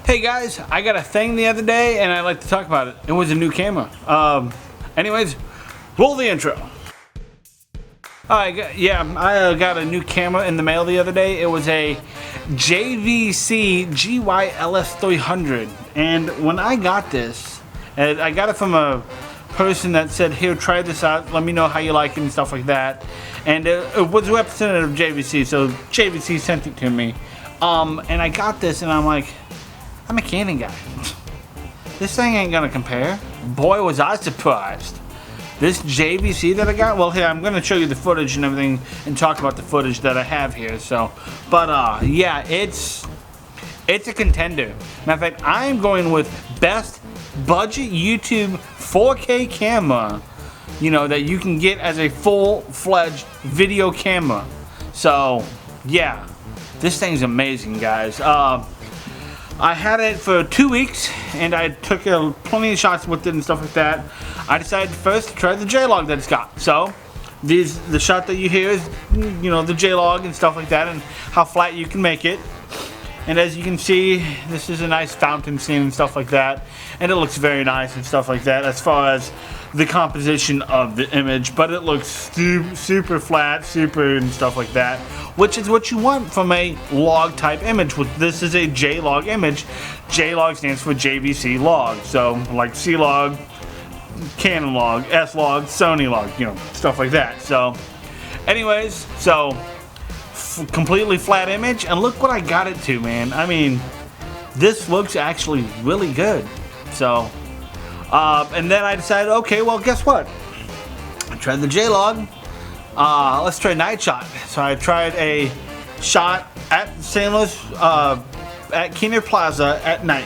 Hey guys, I got a thing the other day and I'd like to talk about it. It was a new camera. Anyways, roll the intro. Alright, yeah, I got a new camera in the mail the other day. It was a JVC GY-LS300. And when I got this, and I got it from a person that said, here, try this out, let me know how you like it and stuff like that. And it was a representative of JVC, so JVC sent it to me. And I got this and I'm like, I'm a Canon guy. This thing ain't gonna compare. Boy, was I surprised. This JVC that I got, well, here, I'm gonna show you the footage and everything and talk about the footage that I have here, so. But, yeah, it's a contender. Matter of fact, I'm going with best budget YouTube 4K camera, you know, that you can get as a full-fledged video camera. So, yeah, this thing's amazing, guys. I had it for 2 weeks and I took plenty of shots with it and stuff like that. I decided first to try the J-Log that it's got. So the shot that you hear is, you know, the J-Log and stuff like that and how flat you can make it. And as you can see, this is a nice fountain scene and stuff like that. And it looks very nice and stuff like that as far as the composition of the image. But it looks super flat, super and stuff like that. Which is what you want from a log type image. This is a J-Log image. J-Log stands for JVC log. So like C-Log, Canon log, S-Log, Sony log, you know, stuff like that. So anyways, so completely flat image, and look what I got it to, man. I mean, this looks actually really good. So and then I decided, okay, well, guess what, I tried the J-Log. Let's try night shot. So I tried a shot at St. Louis at Keener Plaza at night.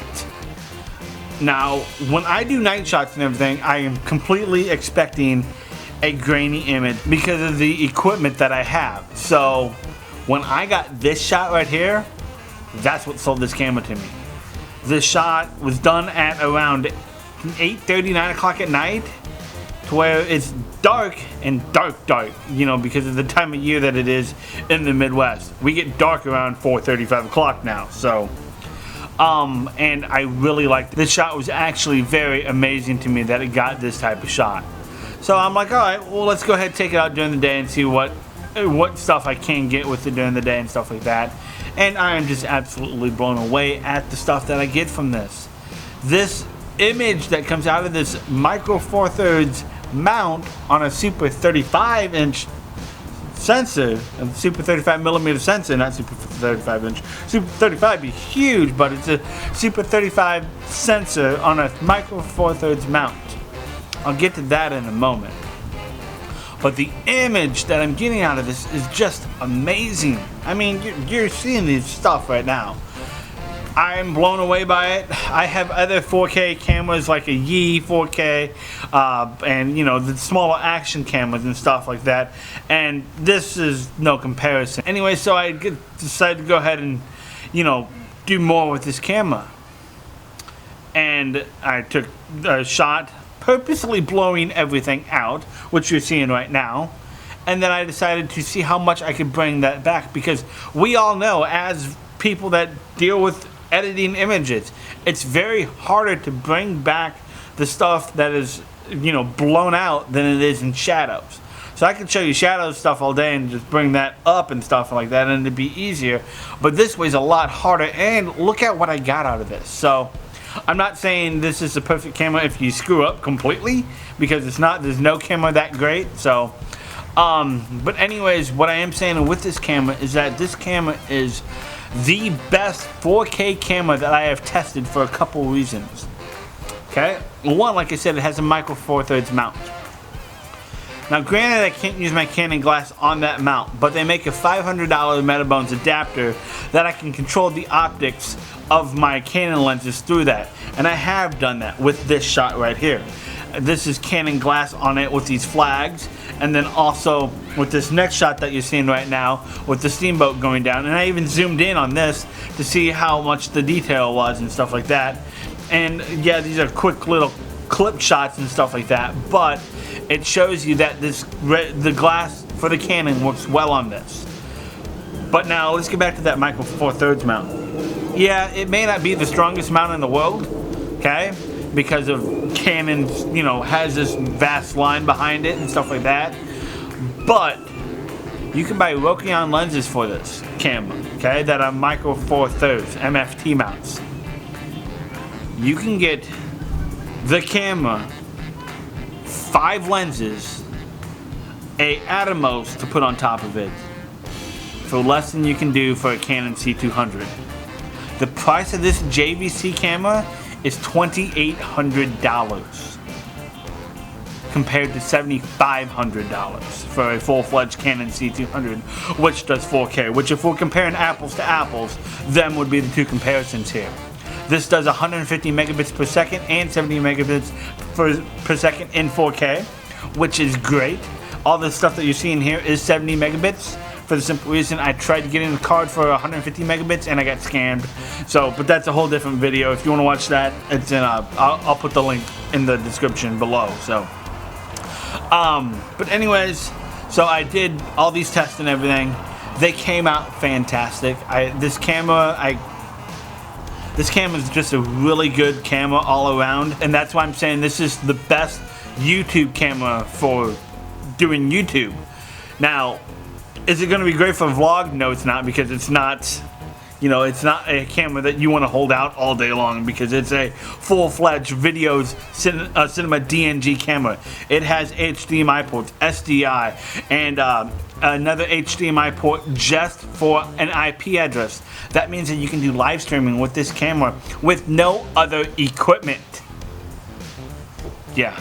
Now when I do night shots and everything, I am completely expecting a grainy image because of the equipment that I have. So when I got this shot right here, that's what sold this camera to me. This shot was done at around 8:30, 9 o'clock at night, to where it's dark and dark, you know, because of the time of year that it is in the Midwest. We get dark around 4:30, 5 o'clock now. So, and I really liked it. This shot was actually very amazing to me that it got this type of shot. So I'm like, all right, well, let's go ahead and take it out during the day and see what stuff I can get with it during the day and stuff like that. And I am just absolutely blown away at the stuff that I get from this. This image that comes out of this micro 4/3 mount on a super 35-inch sensor, a super 35mm sensor, not super 35-inch. Super 35 be huge, but it's a super 35 sensor on a micro 4/3 mount. I'll get to that in a moment. But the image that I'm getting out of this is just amazing. I mean, you're seeing this stuff right now. I'm blown away by it. I have other 4K cameras like a Yi 4K and, you know, the smaller action cameras and stuff like that. And this is no comparison. Anyway, so I decided to go ahead and, you know, do more with this camera. And I took a shot purposely blowing everything out, which you're seeing right now, and then I decided to see how much I could bring that back, because we all know, as people that deal with editing images, it's very harder to bring back the stuff that is, you know, blown out than it is in shadows. So I can show you shadow stuff all day and just bring that up and stuff like that, and it'd be easier, but this way's a lot harder. And look at what I got out of this. So I'm not saying this is the perfect camera if you screw up completely, because it's not. There's no camera that great. So, but anyways, what I am saying with this camera is that this camera is the best 4K camera that I have tested for a couple reasons. Okay, one, like I said, it has a micro 4/3 mount. Now, granted, I can't use my Canon glass on that mount, but they make a $500 Metabones adapter that I can control the optics of my Canon lenses through that. And I have done that with this shot right here. This is Canon glass on it with these flags, and then also with this next shot that you're seeing right now with the steamboat going down. And I even zoomed in on this to see how much the detail was and stuff like that. And yeah, these are quick little clip shots and stuff like that, but it shows you that the glass for the Canon works well on this. But now let's get back to that micro 4/3 mount. Yeah, it may not be the strongest mount in the world, okay? Because of Canon's, you know, has this vast line behind it and stuff like that. But you can buy Rokion lenses for this camera, okay? That are Micro Four Thirds MFT mounts. You can get the camera, 5 lenses, a Atomos to put on top of it for less than you can do for a Canon C200. The price of this JVC camera is $2,800 compared to $7,500 for a full-fledged Canon C200, which does 4K, which if we're comparing apples to apples, them would be the two comparisons here. This does 150 megabits per second and 70 megabits per second in 4K, which is great. All the stuff that you're seeing here is 70 megabits for the simple reason I tried to get in a card for 150 megabits and I got scammed. So, but that's a whole different video. If you want to watch that, it's in I'll put the link in the description below. So, but anyways, so I did all these tests and everything. They came out fantastic. This camera is just a really good camera all around, and that's why I'm saying this is the best YouTube camera for doing YouTube. Now, is it going to be great for a vlog? No, it's not, because it's not, you know, it's not a camera that you want to hold out all day long, because it's a full-fledged cinema DNG camera. It has HDMI ports, SDI, and another HDMI port just for an IP address. That means that you can do live streaming with this camera with no other equipment. Yeah,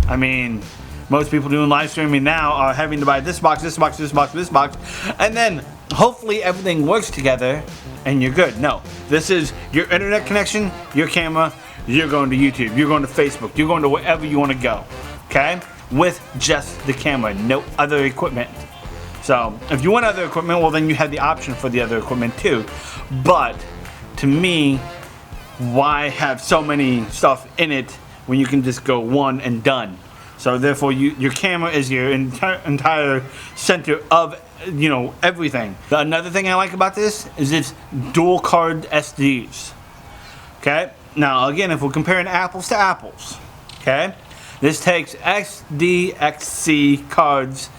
I mean, most people doing live streaming now are having to buy this box, this box, this box, this box, and then hopefully everything works together and you're good. No, this is your internet connection, your camera, you're going to YouTube, you're going to Facebook, you're going to wherever you want to go, okay? With just the camera, no other equipment. So, if you want other equipment, well then you have the option for the other equipment too. But, to me, why have so many stuff in it when you can just go one and done? So therefore, your camera is your entire center of, you know, everything. Another thing I like about this is it's dual card SDs. Okay? Now, again, if we're comparing apples to apples, okay? This takes XDXC cards,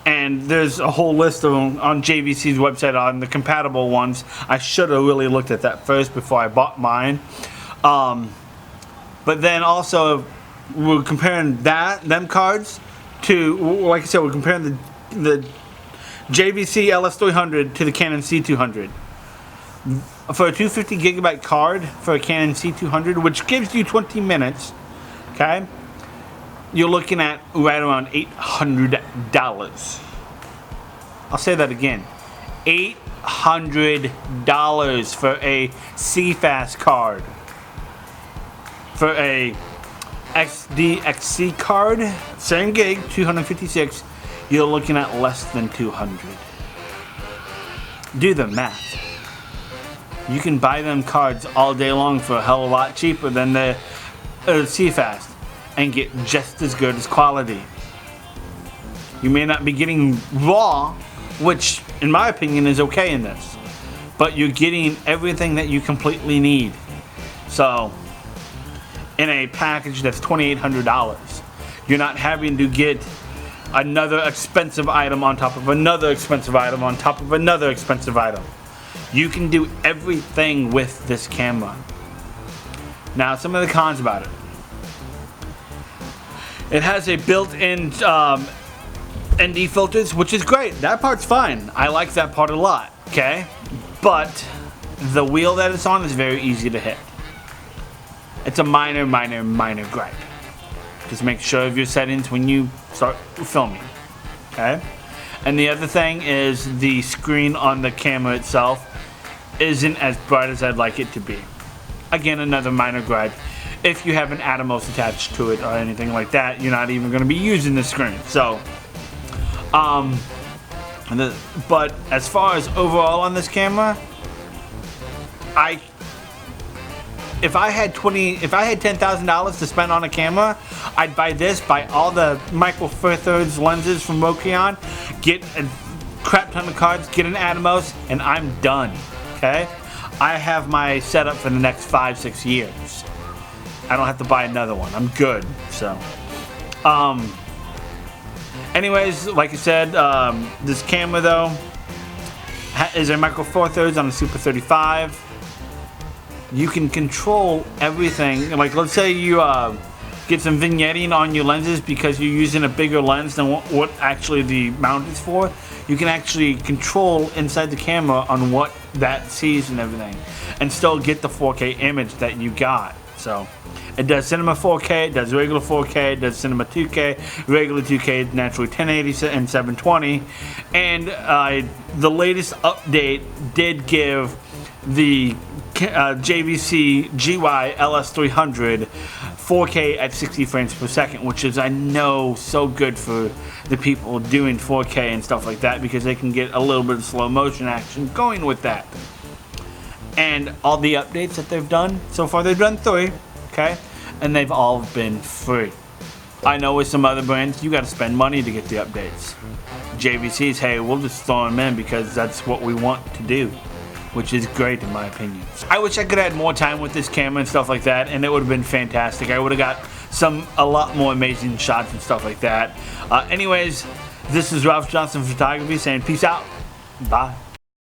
and there's a whole list of them on JVC's website on the compatible ones. I should have really looked at that first before I bought mine. But then also, we're comparing them cards to, like I said, we're comparing the JVC LS300 to the Canon C200. For a 250 gigabyte card for a Canon C200, which gives you 20 minutes, okay, you're looking at right around $800. I'll say that again. $800 for a CFast card. For a XDXC card, same gig, 256, you're looking at less than 200. Do the math. You can buy them cards all day long for a hell of a lot cheaper than the CFast and get just as good as quality. You may not be getting raw, which in my opinion is okay in this, but you're getting everything that you completely need. So, in a package that's $2,800, you're not having to get another expensive item on top of another expensive item on top of another expensive item. You can do everything with this camera. Now, some of the cons about it. It has a built-in ND filters, which is great. That part's fine. I like that part a lot, okay? But the wheel that it's on is very easy to hit. It's a minor gripe. Just make sure of your settings when you start filming, okay? And the other thing is the screen on the camera itself isn't as bright as I'd like it to be. Again, another minor gripe. If you have an Atomos attached to it or anything like that, you're not even going to be using the screen. So, but as far as overall on this camera, if I had $10,000 to spend on a camera, I'd buy this, buy all the Micro Four Thirds lenses from Rokion, get a crap ton of cards, get an Atomos, and I'm done. Okay? I have my setup for the next 5-6 years. I don't have to buy another one. I'm good. So, anyways, like I said, this camera though is a micro four thirds on a Super 35. You can control everything. Like, let's say you get some vignetting on your lenses because you're using a bigger lens than what actually the mount is for. You can actually control inside the camera on what that sees and everything, and still get the 4K image that you got. So it does cinema 4K, it does regular 4K, it does cinema 2K, regular 2K, naturally 1080 and 720. And the latest update did give the JVC GY LS300 4K at 60 frames per second, which is, I know, so good for the people doing 4K and stuff like that, because they can get a little bit of slow motion action going with that. And all the updates that they've done so far, they've done 3, okay, and they've all been free. I know with some other brands you got to spend money to get the updates. JVC's, hey, we'll just throw them in because that's what we want to do, which is great in my opinion. I wish I could have had more time with this camera and stuff like that, and it would have been fantastic. I would have got a lot more amazing shots and stuff like that. Anyways, this is Ralph Johnston Photography saying peace out. Bye.